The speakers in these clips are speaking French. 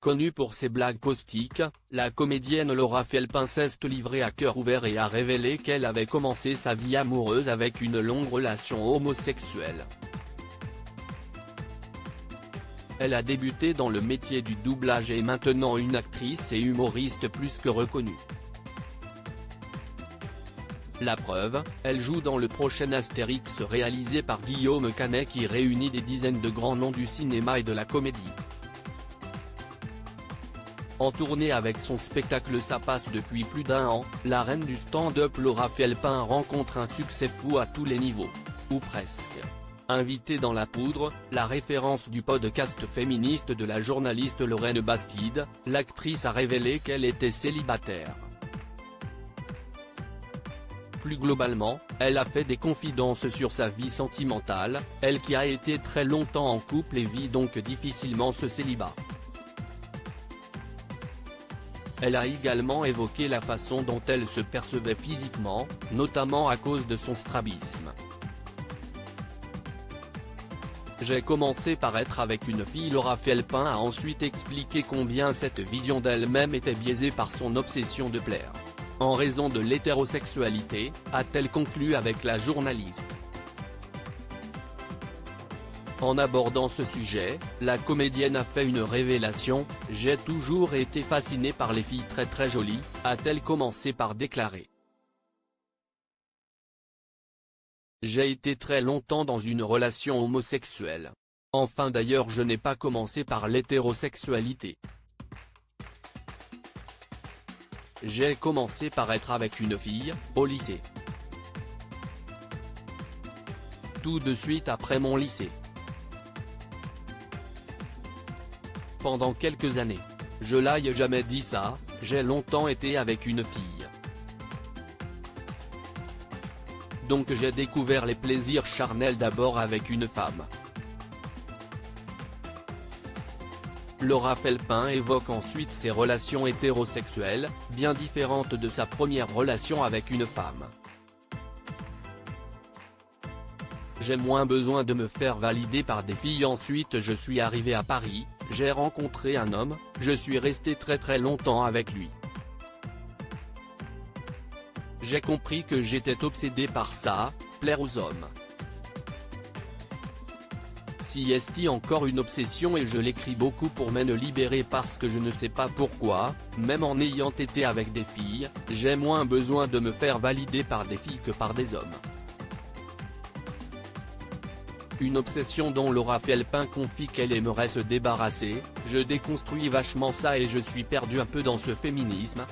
Connue pour ses blagues caustiques, la comédienne Laura Felpin s'est livrée à cœur ouvert et a révélé qu'elle avait commencé sa vie amoureuse avec une longue relation homosexuelle. Elle a débuté dans le métier du doublage et est maintenant une actrice et humoriste plus que reconnue. La preuve, elle joue dans le prochain Astérix réalisé par Guillaume Canet qui réunit des dizaines de grands noms du cinéma et de la comédie. En tournée avec son spectacle Ça passe depuis plus d'1 an, la reine du stand-up Laura Felpin rencontre un succès fou à tous les niveaux. Ou presque. Invitée dans La Poudre, la référence du podcast féministe de la journaliste Lorraine Bastide, l'actrice a révélé qu'elle était célibataire. Plus globalement, elle a fait des confidences sur sa vie sentimentale, elle qui a été très longtemps en couple et vit donc difficilement ce célibat. Elle a également évoqué la façon dont elle se percevait physiquement, notamment à cause de son strabisme. J'ai commencé par être avec une fille. Laura Felpin a ensuite expliqué combien cette vision d'elle-même était biaisée par son obsession de plaire. En raison de l'hétérosexualité, a-t-elle conclu avec la journaliste. En abordant ce sujet, la comédienne a fait une révélation, « J'ai toujours été fascinée par les filles très jolies », a-t-elle commencé par déclarer. J'ai été très longtemps dans une relation homosexuelle. Enfin d'ailleurs je n'ai pas commencé par l'hétérosexualité. J'ai commencé par être avec une fille, au lycée. Tout de suite après mon lycée. Pendant quelques années. Je l'ai jamais dit ça, j'ai longtemps été avec une fille. Donc j'ai découvert les plaisirs charnels d'abord avec une femme. Laura Felpin évoque ensuite ses relations hétérosexuelles, bien différentes de sa première relation avec une femme. J'ai moins besoin de me faire valider par des filles. Ensuite je suis arrivé à Paris, j'ai rencontré un homme, je suis resté très longtemps avec lui. J'ai compris que j'étais obsédé par ça, plaire aux hommes. C'est encore une obsession et je l'écris beaucoup pour me libérer parce que je ne sais pas pourquoi, même en ayant été avec des filles, j'ai moins besoin de me faire valider par des filles que par des hommes. Une obsession dont Laura Felpin confie qu'elle aimerait se débarrasser, je déconstruis vachement ça et je suis perdu un peu dans ce féminisme.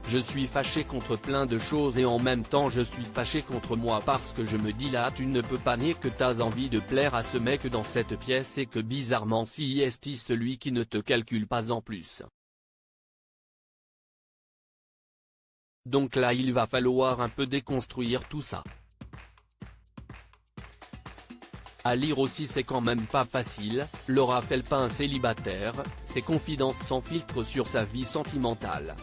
Je suis fâché contre plein de choses et en même temps je suis fâché contre moi parce que je me dis là tu ne peux pas nier que t'as envie de plaire à ce mec dans cette pièce et que bizarrement c'est celui qui ne te calcule pas en plus. Donc là il va falloir un peu déconstruire tout ça. À lire aussi c'est quand même pas facile, Laura Felpin célibataire, ses confidences sans filtre sur sa vie sentimentale.